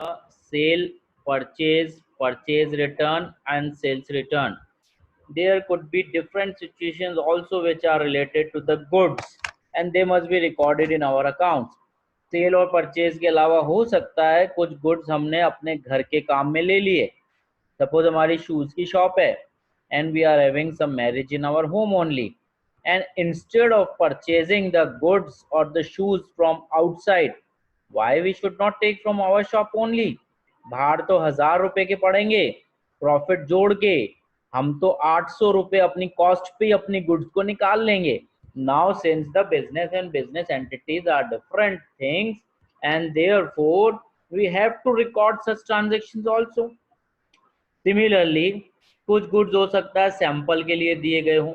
sale, purchase return, and sales return. There could be different situations also which are related to the goods and they must be recorded in our accounts. Sale और purchase के अलावा हो सकता है कुछ goods हमने अपने घर के काम में ले लिए. सपोज हमारी शूज की शॉप है and we are having some marriage in our home only, and instead of purchasing the goods or the shoes from outside, why we should not take from our shop only? बाहर तो 1000 रुपए के पड़ेंगे, profit जोड़ के हम तो 800 रुपए अपनी कॉस्ट पे अपनी गुड्स को निकाल लेंगे. Now since the business and business entities are different things and therefore we have to record such transactions also. Similarly कुछ गुड्स हो सकता है सैंपल के लिए दिए गए हों,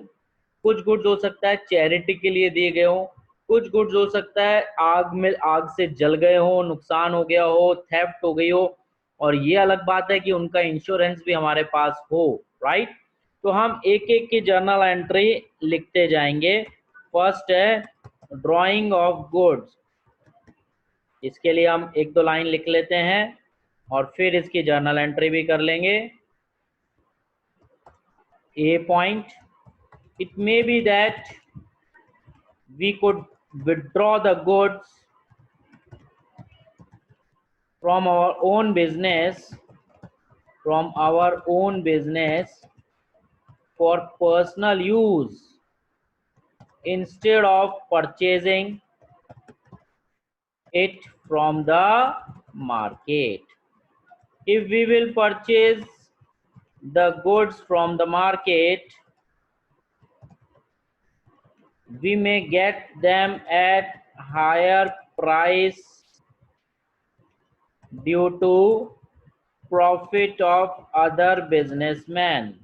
कुछ गुड्स हो सकता है चैरिटी के लिए दिए गए हों, कुछ गुड्स हो सकता है आग से जल गए हो, नुकसान हो गया हो, थेफ्ट हो गई हो, और ये अलग बात है कि उनका इंश्योरेंस भी हमारे पास हो, राइट. तो हम एक एक की जर्नल एंट्री लिखते जाएंगे. फर्स्ट है ड्राइंग ऑफ गुड्स. इसके लिए हम एक दो लाइन लिख लेते हैं और फिर इसकी जर्नल एंट्री भी कर लेंगे. A point, it may be that we could withdraw the goods from our own business for personal use instead of purchasing it from the market. If we will purchase the goods from the market, we may get them at higher price due to profit of other businessmen.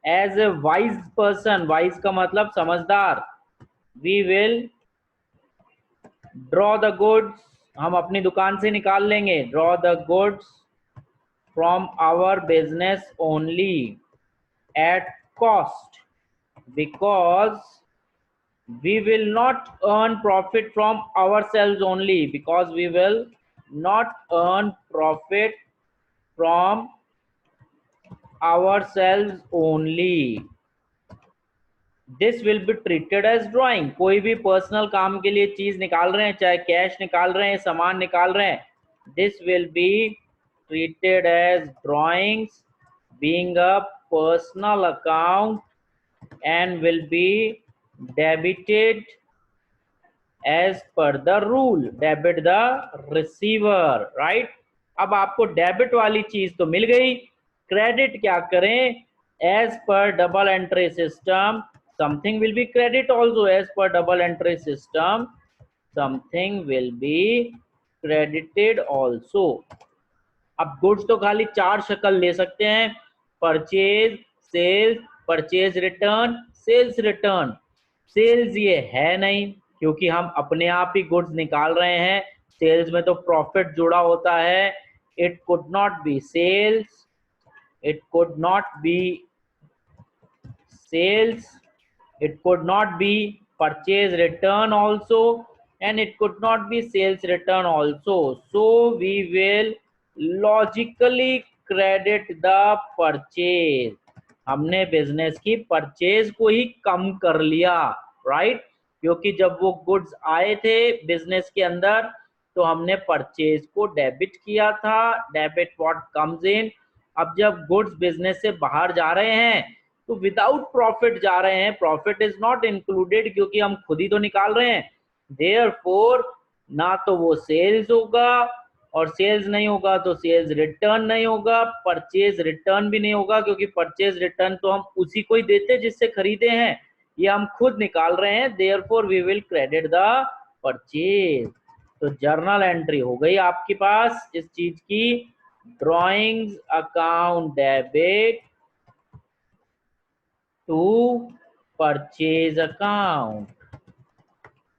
As a wise person, wise का मतलब समझदार, we will draw the goods, हम अपनी दुकान से निकाल लेंगे, draw the goods from our business only at cost, because we will not earn profit from ourselves only, because we will not earn profit from ourselves only. This will be treated as drawing. कोई भी personal काम के लिए चीज निकाल रहे हैं, चाहे कैश निकाल रहे हैं, सामान निकाल रहे हैं, this will be treated as drawings, being a personal account, and will be debited as per the rule. Debit the receiver, right? अब आपको डेबिट वाली चीज तो मिल गई, क्रेडिट क्या करें? As per double entry system, something will be credit also. As per double entry system, something will be credited also. अब goods तो खाली 4 शक्ल ले सकते हैं, purchase, sales, purchase return, sales return. Sales ये है नहीं क्योंकि हम अपने आप ही गुड्स निकाल रहे हैं, सेल्स में तो प्रॉफिट जुड़ा होता है. It could not be sales, it could not be sales, it could not be purchase return also, and it could not be sales return also. So we will logically credit the purchase. हमने business की purchase को ही कम कर लिया, right? क्योंकि जब वो goods आए थे बिजनेस के अंदर तो हमने परचेज को डेबिट किया था. डेबिट व्हाट कम्स इन. अब जब गुड्स बिजनेस से बाहर जा रहे हैं तो विदाउट प्रॉफिट जा रहे हैं, प्रॉफिट इज नॉट इंक्लूडेड क्योंकि हम खुद ही तो निकाल रहे हैं. देयरफॉर ना तो वो सेल्स होगा, और सेल्स नहीं होगा तो सेल्स रिटर्न नहीं होगा, परचेज रिटर्न भी नहीं होगा क्योंकि परचेज रिटर्न तो हम उसी को ही देते जिससे खरीदे हैं, ये हम खुद निकाल रहे हैं. Therefore we will credit the purchase. तो जर्नल एंट्री हो गई आपके पास इस चीज की, drawings account debit to purchase account,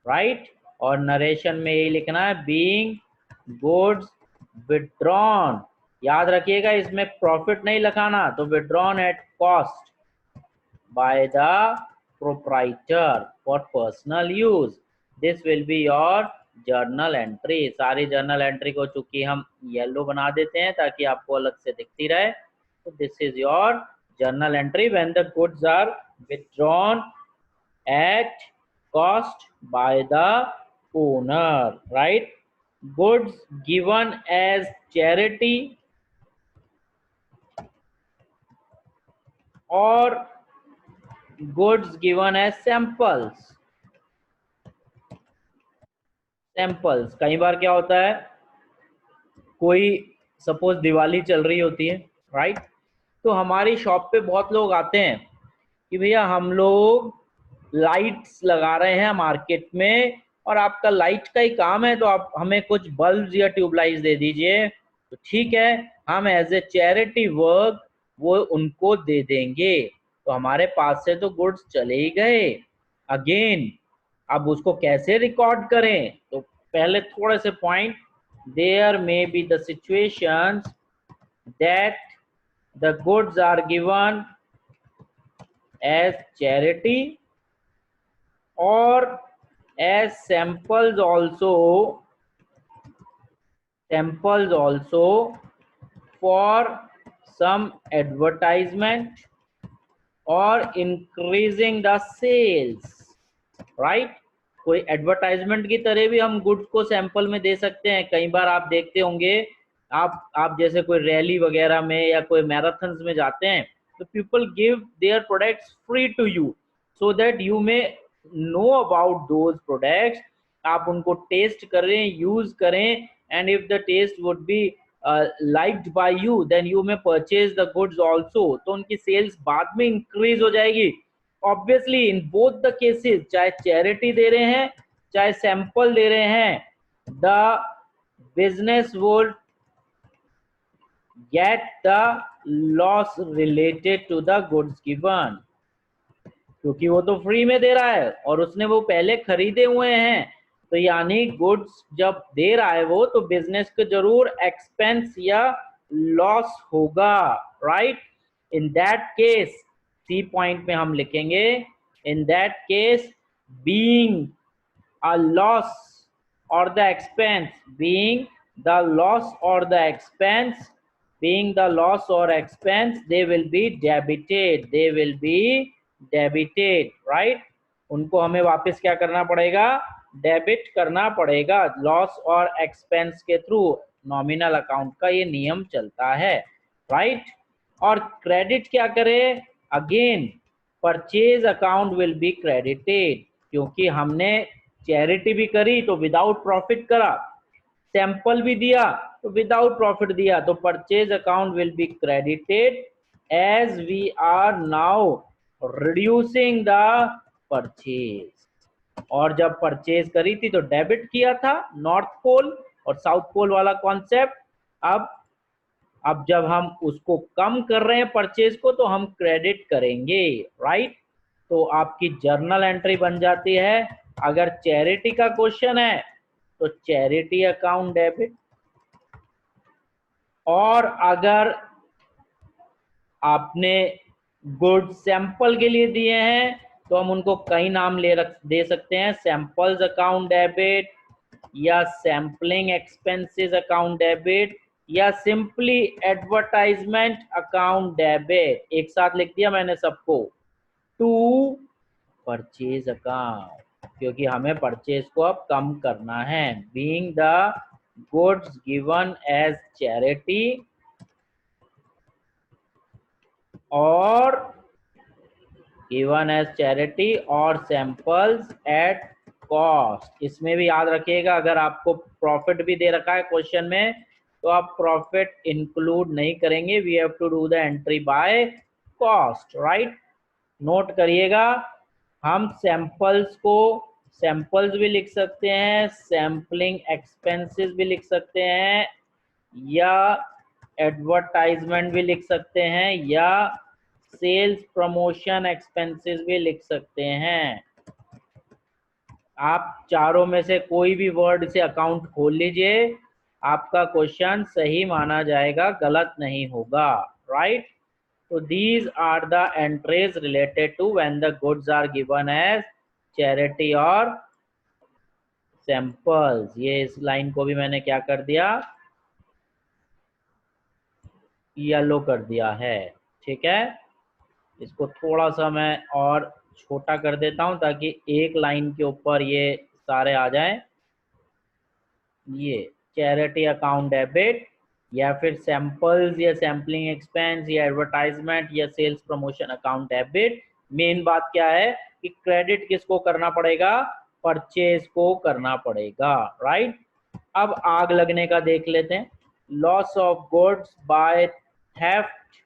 right. और नरेशन में यही लिखना है, बीइंग गुड्स विथड्रॉन. याद रखिएगा इसमें प्रॉफिट नहीं लिखाना, तो withdrawn at cost by the proprietor for personal use. This will be your journal entry. सारी जर्नल एंट्री को चूंकि हम येलो बना देते हैं ताकि आपको अलग से दिखती रहे, तो this is your journal entry when the goods are withdrawn at cost by the owner, right. Goods given as charity और goods given as samples. Samples कई बार क्या होता है, कोई सपोज दिवाली चल रही होती है, राइट, तो हमारी शॉप पे बहुत लोग आते हैं कि भैया हम लोग लाइट्स लगा रहे हैं मार्केट में और आपका लाइट का ही काम है, तो आप हमें कुछ बल्ब या ट्यूबलाइट्स दे दीजिए। तो ठीक है, हम एज ए चैरिटी वर्क वो उनको दे देंगे। तो हमारे पास से तो गुड्स चले ही गए। अगेन अब उसको कैसे रिकॉर्ड करें, तो पहले थोड़े से point, there may be the situations that the goods are given as charity or as samples also for some advertisement or increasing the sales, right। कोई एडवर्टाइजमेंट की तरह भी हम गुड्स को सैंपल में दे सकते हैं। कई बार आप देखते होंगे, आप जैसे कोई रैली वगैरह में या कोई मैराथन्स में जाते हैं, तो people give their products free to you so that you may know about those products. आप उनको टेस्ट करें, यूज करें, and if the taste would be liked by you, then you may purchase the goods also। तो उनकी sales बाद में increase हो जाएगी। Obviously in both the cases, चाहे चैरिटी दे रहे हैं चाहे सैंपल दे रहे हैं, the business would get the loss related to the goods given, क्योंकि वो तो फ्री में दे रहा है और उसने वो पहले खरीदे हुए हैं। तो यानी गुड्स जब दे रहा है वो, तो बिजनेस को जरूर एक्सपेंस या लॉस होगा, right. In that case, C point में हम लिखेंगे, in that case being a loss or the expense, being the loss or the expense, being the loss or expense, they will be debited, they will be debited, right। उनको हमें वापस क्या करना पड़ेगा, debit करना पड़ेगा लॉस और expense के थ्रू। नॉमिनल अकाउंट का ये नियम चलता है, राइट। और क्रेडिट क्या करें, again purchase account will be credited, क्योंकि हमने चैरिटी भी करी तो विदाउट प्रॉफिट करा, सैंपल भी दिया तो विदाउट प्रॉफिट दिया, तो purchase account will be credited as we are now reducing the purchase. और जब परचेज करी थी तो डेबिट किया था, नॉर्थ पोल और साउथ पोल वाला कॉन्सेप्ट। अब जब हम उसको कम कर रहे हैं परचेज को, तो हम क्रेडिट करेंगे, राइट। तो आपकी जर्नल एंट्री बन जाती है। अगर चैरिटी का क्वेश्चन है तो चैरिटी अकाउंट डेबिट, और अगर आपने गुड सैंपल के लिए दिए हैं तो हम उनको कई नाम दे सकते हैं, सैंपल्स अकाउंट डेबिट या सैम्पलिंग एक्सपेंसेस अकाउंट डेबिट या सिंपली एडवर्टाइजमेंट अकाउंट डेबिट। एक साथ लिख दिया मैंने सबको, टू परचेज अकाउंट, क्योंकि हमें परचेज को अब कम करना है। Being the goods given as charity और गिवन एज चैरिटी और सैंपल्स एट कॉस्ट। इसमें भी याद रखिएगा, अगर आपको प्रॉफिट भी दे रखा है क्वेश्चन में, तो आप प्रॉफिट इंक्लूड नहीं करेंगे, we have to do the entry by cost, right. Note करिएगा, हम सैंपल्स को सैंपल्स भी लिख सकते हैं, सैम्पलिंग एक्सपेंसेस भी लिख सकते हैं, या एडवर्टाइजमेंट भी लिख सकते हैं, या सेल्स प्रमोशन एक्सपेंसेस भी लिख सकते हैं। आप चारों में से कोई भी वर्ड से अकाउंट खोल लीजिए, आपका क्वेश्चन सही माना जाएगा, गलत नहीं होगा, right. So these are the entries related to when the goods are given as charity or samples. ये इस लाइन को भी मैंने क्या कर दिया, येलो कर दिया है। ठीक है, इसको थोड़ा सा मैं और छोटा कर देता हूं ताकि एक लाइन के ऊपर ये सारे आ जाएं। ये चैरिटी अकाउंट डेबिट, या फिर सैंपल्स या सैम्पलिंग एक्सपेंस या एडवर्टाइजमेंट या sales promotion account debit. Main बात क्या है कि क्रेडिट किसको करना पड़ेगा, परचेज को करना पड़ेगा, राइट। अब आग लगने का देख लेते हैं। Loss of goods by theft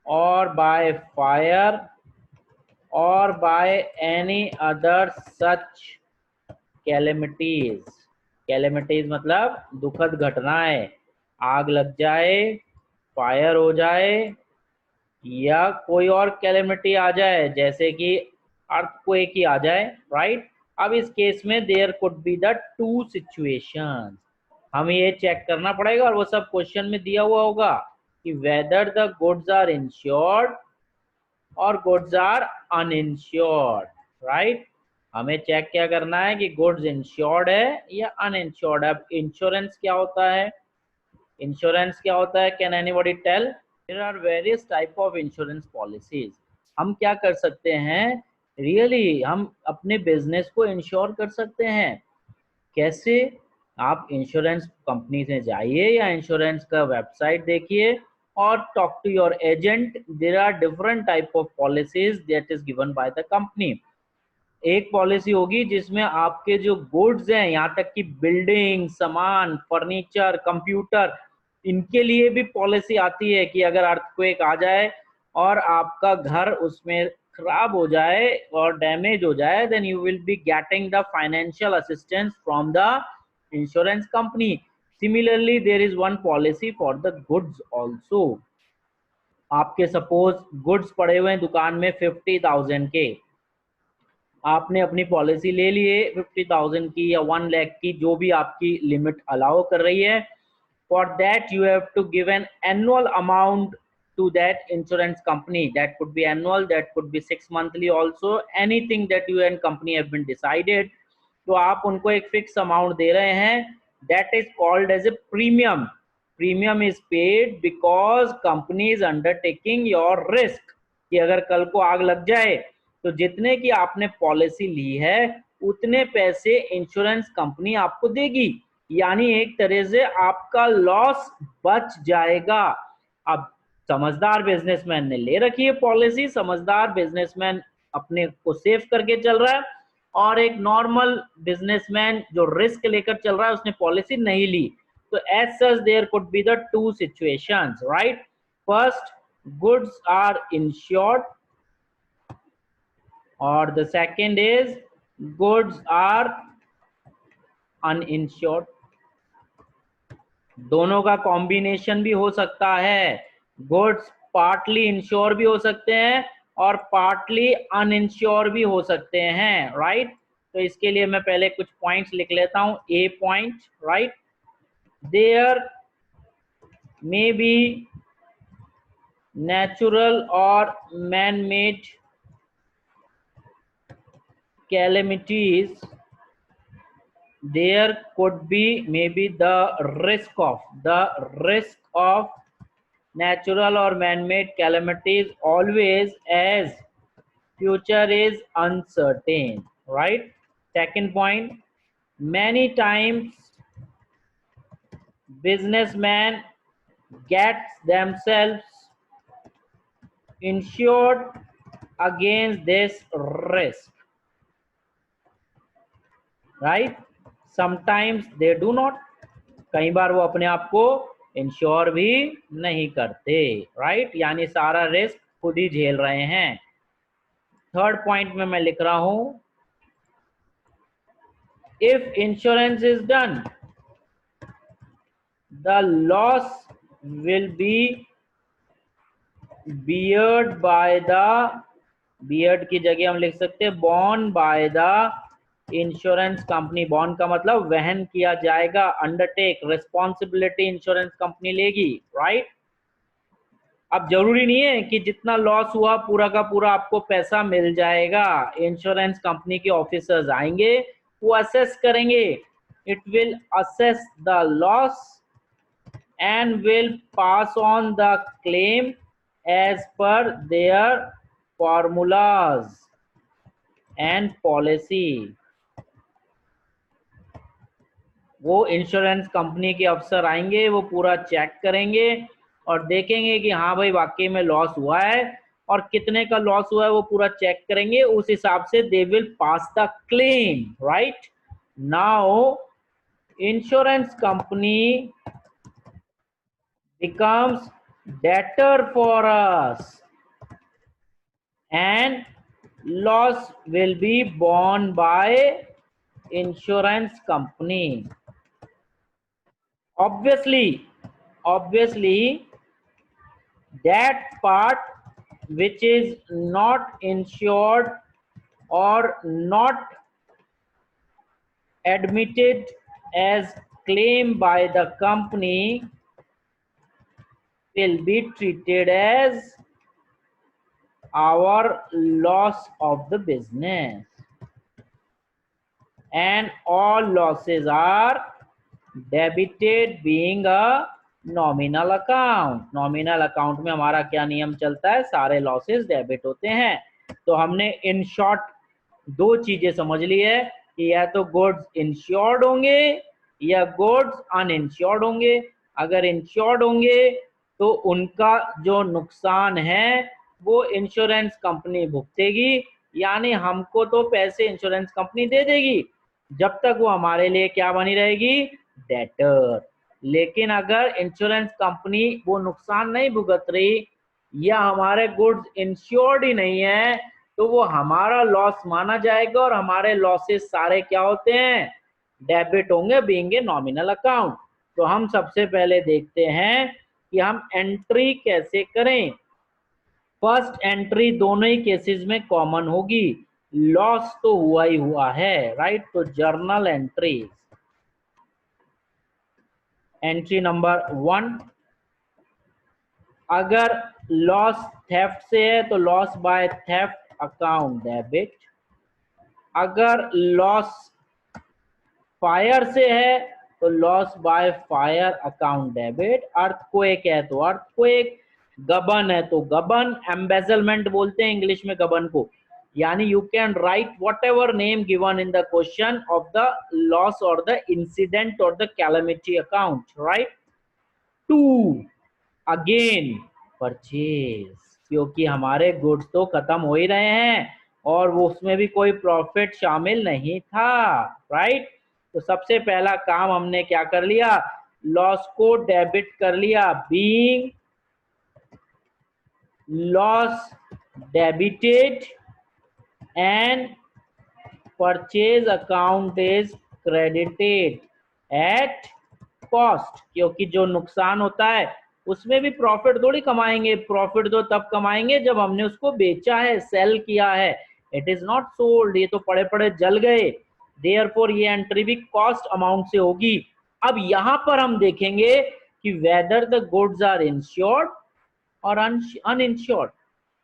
और बाय फायर और by any other such calamities. Calamities मतलब दुखद घटनाएं, आग लग जाए, फायर हो जाए, या कोई और कैलेमिटी आ जाए जैसे कि अर्थक्वेक ही आ जाए, राइट। अब इस केस में there could be the two situations. हमें ये चेक करना पड़ेगा और वो सब क्वेश्चन में दिया हुआ होगा कि whether the goods are insured और गुड्स आर अनइंश्योर्ड, राइट। हमें चेक क्या करना है कि गुड्स इंश्योर्ड है या अनइंश्योर्ड है। अब इंश्योरेंस क्या होता है, इंश्योरेंस क्या होता है, can anybody tell? There are various type of insurance policies. हम क्या कर सकते हैं, रियली हम अपने बिजनेस को इंश्योर कर सकते हैं। कैसे? आप इंश्योरेंस कंपनी से जाइए या इंश्योरेंस का वेबसाइट देखिए और talk to your agent. There are different type of policies that is given by the company. एक पॉलिसी होगी जिसमें आपके जो गुड्स हैं, यहाँ तक कि बिल्डिंग, सामान, फर्नीचर, कंप्यूटर, इनके लिए भी पॉलिसी आती है कि अगर अर्थक्वेक आ जाए और आपका घर उसमें खराब हो जाए और डैमेज हो जाए, then you will be getting the financial assistance from the insurance company. Similarly there is one policy for the goods also. आपके सपोज गुड्स पड़े हुए हैं दुकान में 50,000 के, आपने अपनी पॉलिसी ले लिए 50,000 की या 1 लाख की, जो भी आपकी लिमिट अलाउ कर रही है। For that you have to give an annual amount to that insurance company. That could be annual, that could be 6 monthly also, anything that you and company have been decided. तो आप उनको एक fix amount दे रहे हैं, that is called as a premium. Premium is paid because company is undertaking your risk, कि अगर कल को आग लग जाए तो जितने की आपने पॉलिसी ली है उतने पैसे इंश्योरेंस कंपनी आपको देगी, यानी एक तरह से आपका लॉस बच जाएगा। अब समझदार बिजनेसमैन ने ले रखी है पॉलिसी, समझदार बिजनेसमैन अपने को सेव करके चल रहा है, और एक नॉर्मल बिजनेसमैन जो रिस्क लेकर चल रहा है उसने पॉलिसी नहीं ली। तो as such there could be the two situations, right. First, goods are insured, और the second is goods are uninsured. दोनों का कॉम्बिनेशन भी हो सकता है। गुड्स पार्टली इंश्योर भी हो सकते हैं और पार्टली अनइंश्योर भी हो सकते हैं, राइट। तो इसके लिए मैं पहले कुछ पॉइंट्स लिख लेता हूं। A point, right, there may be natural और man made calamities, there could be maybe the risk of natural or man-made calamities always, as future is uncertain, right. Second point, many times businessmen get themselves insured against this risk, right. Sometimes they do not, कई बार वो अपने आप को ensure भी नहीं करते, right, यानी सारा रिस्क खुद ही झेल रहे हैं। थर्ड पॉइंट में मैं लिख रहा हूं, if insurance is done the loss will be beard by the, beard की जगह हम लिख सकते हैं born by the insurance company. Bond का मतलब वहन किया जाएगा, अंडरटेक, रिस्पॉन्सिबिलिटी इंश्योरेंस कंपनी लेगी, राइट। अब जरूरी नहीं है कि जितना लॉस हुआ पूरा का पूरा आपको पैसा मिल जाएगा। इंश्योरेंस कंपनी के ऑफिसर्स आएंगे, वो असेस करेंगे, it will assess the loss and will pass on the claim as per their formulas and policy. वो इंश्योरेंस कंपनी के अफसर आएंगे, वो पूरा चेक करेंगे और देखेंगे कि हाँ भाई वाकई में लॉस हुआ है और कितने का लॉस हुआ है वो पूरा चेक करेंगे, उस हिसाब से they will pass the claim, right. Now insurance company becomes debtor for us and loss will be borne by insurance company. Obviously that part which is not insured or not admitted as claim by the company will be treated as our loss of the business, and all losses are debited being a nominal account. Nominal account में हमारा क्या नियम चलता है, सारे losses debit होते हैं। तो हमने इन शॉर्ट दो चीजें समझ ली है कि या तो गुड्स इंश्योर्ड होंगे या गुड्स अनइंश्योर्ड होंगे। अगर इंश्योर्ड होंगे तो उनका जो नुकसान है वो इंश्योरेंस कंपनी भुगतेगी, यानी हमको तो पैसे इंश्योरेंस कंपनी दे देगी जब तक वो हमारे लिए क्या बनी रहेगी, डेटर। लेकिन अगर इंश्योरेंस कंपनी वो नुकसान नहीं भुगत रही या हमारे गुड्स इंश्योर्ड ही नहीं है तो वो हमारा लॉस माना जाएगा और हमारे लॉसेस सारे क्या होते हैं, डेबिट होंगे बीइंग ए नॉमिनल अकाउंट। तो हम सबसे पहले देखते हैं कि हम एंट्री कैसे करें। फर्स्ट एंट्री दोनों ही केसेस में कॉमन होगी, लॉस तो हुआ ही हुआ है, राइट। तो जर्नल एंट्री, एंट्री नंबर 1, अगर लॉस थेफ्ट से है तो loss by theft account debit. अगर लॉस फायर से है तो loss by fire account debit. Earthquake है तो अर्थक्वेक, गबन है तो गबन, एम्बेजलमेंट बोलते हैं इंग्लिश में गबन को, यानी you can write what ever name given in the question of the loss और द इंसिडेंट और the calamity account, right. 2, again purchase, क्योंकि हमारे गुड्स तो खत्म हो ही रहे हैं और वो उसमें भी कोई प्रॉफिट शामिल नहीं था, राइट। तो सबसे पहला काम हमने क्या कर लिया, लॉस को डेबिट कर लिया, being loss debited and purchase account is credited at cost, क्योंकि जो नुकसान होता है उसमें भी प्रॉफिट थोड़ी कमाएंगे, प्रॉफिट तो तब कमाएंगे जब हमने उसको बेचा है, सेल किया है। इट इज नॉट सोल्ड, ये तो पड़े पड़े जल गए, देयरफॉर ये एंट्री भी कॉस्ट अमाउंट से होगी। अब यहां पर हम देखेंगे कि whether the goods are insured और अनइंश्योर्ड।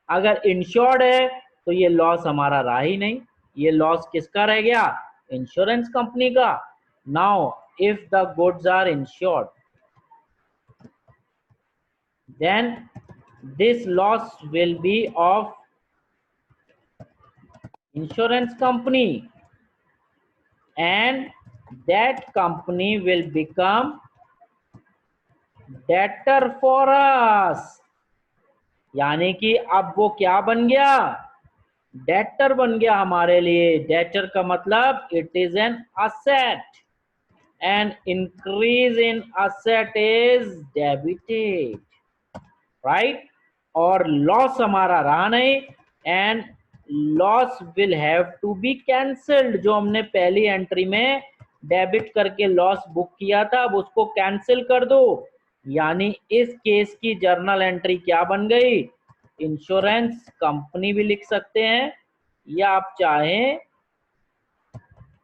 अगर इंश्योर्ड है तो ये लॉस हमारा रहा ही नहीं, ये लॉस किसका रह गया, इंश्योरेंस कंपनी का। Now if the goods are insured then this loss will be of insurance company and that company will become debtor for us, यानी कि अब वो क्या बन गया, डेटर बन गया हमारे लिए। डेटर का मतलब it is an asset and increase in asset is debited, right. और लॉस हमारा रहा नहीं and loss will have to be cancelled, जो हमने पहली एंट्री में डेबिट करके लॉस बुक किया था अब उसको कैंसिल कर दो, यानी इस केस की जर्नल एंट्री क्या बन गई, इंश्योरेंस कंपनी भी लिख सकते हैं या आप चाहें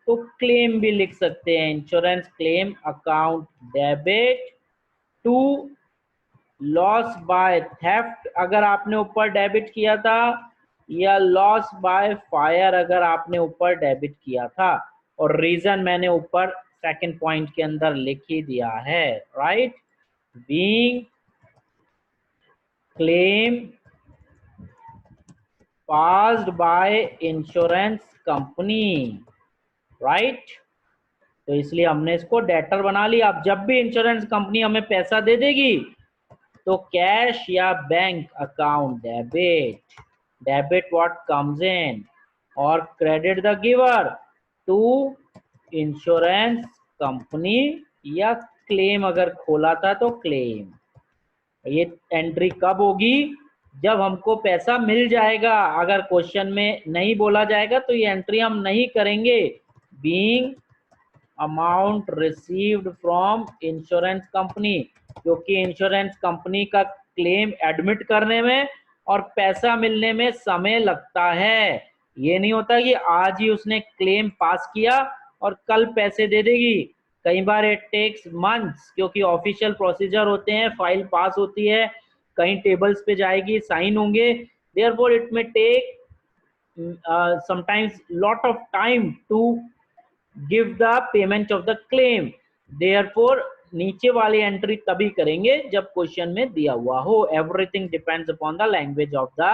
तो क्लेम भी लिख सकते हैं, insurance claim account debit to loss by theft अगर आपने ऊपर डेबिट किया था, या लॉस बाय फायर अगर आपने ऊपर डेबिट किया था। और रीजन मैंने ऊपर सेकंड पॉइंट के अंदर लिख ही दिया है, right. Being claim passed by insurance company, right. तो इसलिए हमने इसको डेटर बना लिया। अब जब भी इंश्योरेंस कंपनी हमें पैसा दे देगी तो कैश या bank account debit, debit what comes in, और credit the giver to insurance company, या क्लेम अगर खोला था तो क्लेम। ये एंट्री कब होगी? जब हमको पैसा मिल जाएगा। अगर क्वेश्चन में नहीं बोला जाएगा तो ये एंट्री हम नहीं करेंगे। Being amount received from insurance company, क्योंकि इंश्योरेंस कंपनी का क्लेम एडमिट करने में और पैसा मिलने में समय लगता है। ये नहीं होता कि आज ही उसने क्लेम पास किया और कल पैसे दे देगी। कई बार इट टेक्स मंथ्स, क्योंकि ऑफिशियल प्रोसीजर होते हैं, फाइल पास होती है, कहीं टेबल्स पे जाएगी, साइन होंगे, therefore it may take sometimes lot of time to give the payment of the claim। therefore नीचे वाली एंट्री तभी करेंगे जब क्वेश्चन में दिया हुआ हो। Everything depends upon the language of the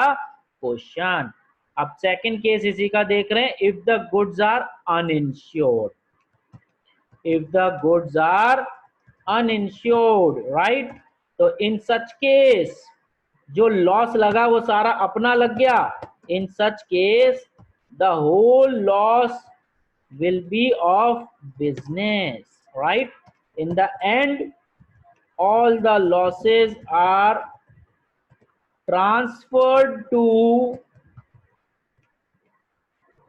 question. अब सेकंड केस इसी का देख रहे हैं। If the goods are uninsured, if the goods are uninsured, right। तो in such case जो लॉस लगा वो सारा अपना लग गया। in such case the whole loss will be of business, right। in the end all the losses are transferred to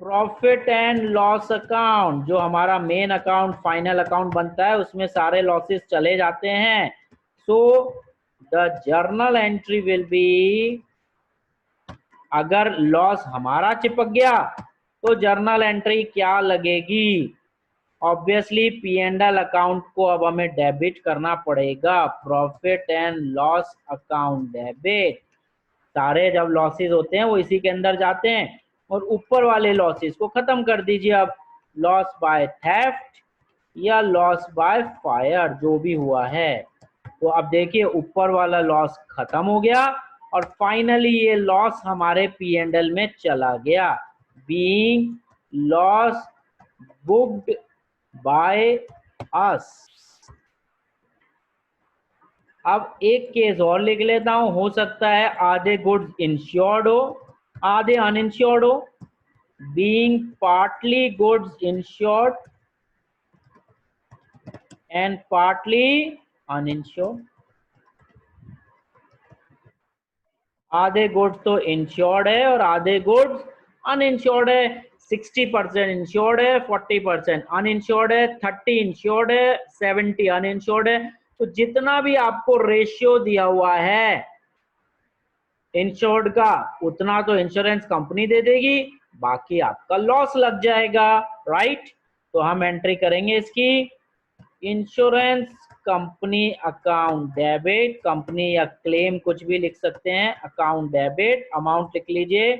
profit and loss account. जो हमारा मेन अकाउंट, फाइनल अकाउंट बनता है, उसमें सारे लॉसेस चले जाते हैं। So the journal entry will be, अगर लॉस हमारा चिपक गया तो जर्नल एंट्री क्या लगेगी? Obviously P and L account को अब हमें डेबिट करना पड़ेगा। Profit and loss account debit. सारे जब लॉसेस होते हैं वो इसी के अंदर जाते हैं, और ऊपर वाले लॉसेस को खत्म कर दीजिए। अब लॉस बाय थेफ्ट या लॉस बाय फायर जो भी हुआ है, तो अब देखिए ऊपर वाला लॉस खत्म हो गया और फाइनली ये लॉस हमारे पी एंड एल में चला गया। Being loss booked by us. अब एक केस और लिख लेता हूं। हो सकता है आधे गुड्स इंश्योर्ड हो, आधे अनइंश्योर्ड हो। Being partly goods insured and partly uninsured. आधे गुड्स तो इंश्योर्ड है और आधे गुड्स अनइंश्योर्ड है। 60% इंश्योर्ड है, 40% अनइंश्योर्ड है, 30 इंश्योर्ड है, 70 अनइंश्योर्ड है। तो जितना भी आपको रेशियो दिया हुआ है इंश्योर्ड का, उतना तो इंश्योरेंस कंपनी दे देगी, बाकी आपका लॉस लग जाएगा, राइट। तो हम एंट्री करेंगे इसकी। Insurance company account debit, company या क्लेम कुछ भी लिख सकते हैं, अकाउंट डेबिट, अमाउंट लिख लीजिए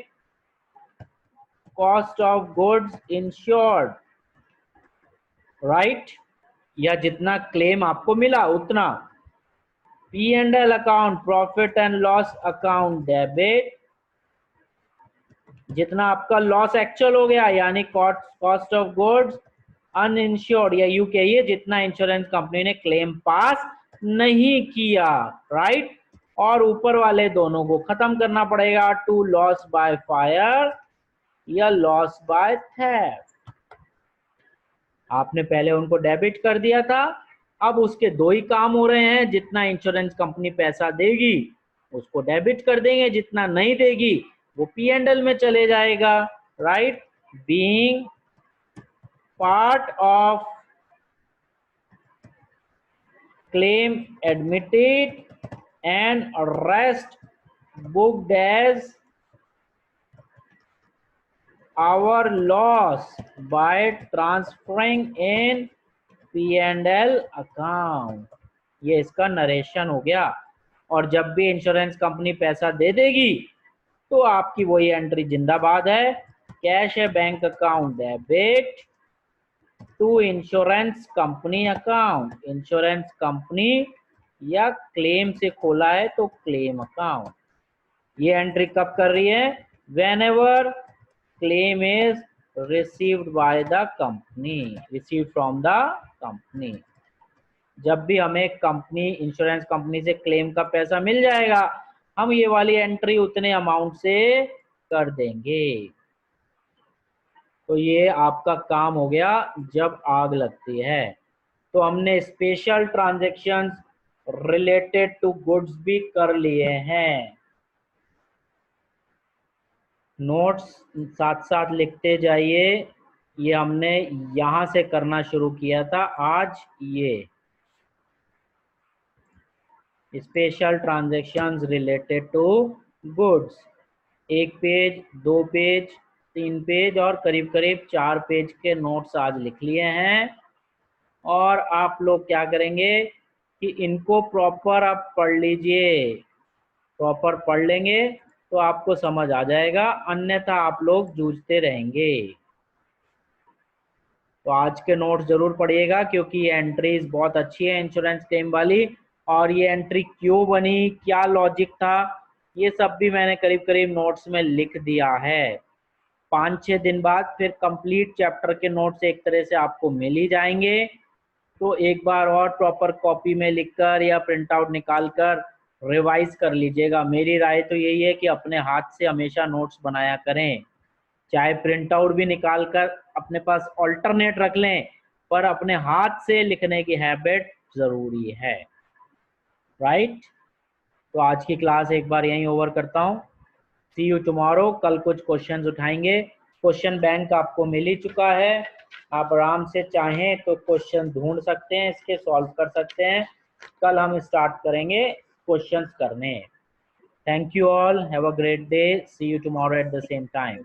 cost of goods insured, right, या जितना क्लेम आपको मिला उतना। P and L account, profit and loss account debit, जितना आपका लॉस एक्चुअल हो गया, यानी कॉस्ट ऑफ गुड्स अनइंश्योर्ड, या यू कहिए जितना इंश्योरेंस कंपनी ने क्लेम पास नहीं किया, राइट। और ऊपर वाले दोनों को खत्म करना पड़ेगा, टू लॉस बाय फायर या लॉस बाय थेफ्ट। आपने पहले उनको डेबिट कर दिया था, अब उसके दो ही काम हो रहे हैं। जितना इंश्योरेंस कंपनी पैसा देगी उसको डेबिट कर देंगे, जितना नहीं देगी वो पी एंड एल में चले जाएगा, right. Being part of claim admitted and rest booked as our loss by transferring in P&L account। ये इसका नरेशन हो गया। और जब भी इंश्योरेंस कंपनी पैसा दे देगी तो आपकी वही एंट्री जिंदाबाद है। कैश है bank account debit, to insurance company account, insurance company या क्लेम से खोला है तो क्लेम अकाउंट। ये एंट्री कब कर रही है? When ever claim is received by the company, received from the company. जब भी हमें कंपनी, इंश्योरेंस कंपनी से क्लेम का पैसा मिल जाएगा, हम ये वाली एंट्री उतने अमाउंट से कर देंगे। तो ये आपका काम हो गया जब आग लगती है। तो हमने special transactions related to goods भी कर लिए हैं। नोट्स साथ साथ लिखते जाइए। ये हमने यहां से करना शुरू किया था आज। ये special transactions related to goods, 1 page, 2 page, 3 page और करीब करीब 4 पेज के नोट्स आज लिख लिए हैं। और आप लोग क्या करेंगे कि इनको प्रॉपर आप पढ़ लीजिए। प्रॉपर पढ़ लेंगे तो आपको समझ आ जाएगा, अन्यथा आप लोग जूझते रहेंगे। तो आज के नोट्स जरूर पढ़िएगा क्योंकि ये एंट्रीज बहुत अच्छी है इंश्योरेंस क्लेम वाली। और ये एंट्री क्यों बनी, क्या लॉजिक था, ये सब भी मैंने करीब करीब नोट्स में लिख दिया है। 5-6 दिन बाद फिर कंप्लीट चैप्टर के नोट्स एक तरह से आपको मिल ही जाएंगे। तो एक बार और प्रॉपर कॉपी में लिखकर या प्रिंट आउट निकाल कर रिवाइज कर लीजिएगा। मेरी राय तो यही है कि अपने हाथ से हमेशा नोट्स बनाया करें, चाहे प्रिंट आउट भी निकाल कर अपने पास ऑल्टरनेट रख लें, पर अपने हाथ से लिखने की हैबिट जरूरी है। राइट? तो आज की क्लास एक बार यहीं ओवर करता हूँ। सी यू टुमारो। कल कुछ क्वेश्चंस उठाएंगे। क्वेश्चन बैंक आपको मिल ही चुका है, आप आराम से चाहें तो क्वेश्चन ढूंढ सकते हैं, इसके सॉल्व कर सकते हैं। कल हम स्टार्ट करेंगे क्वेश्चंस करने। Thank you all, have a great day, see you tomorrow at the same time.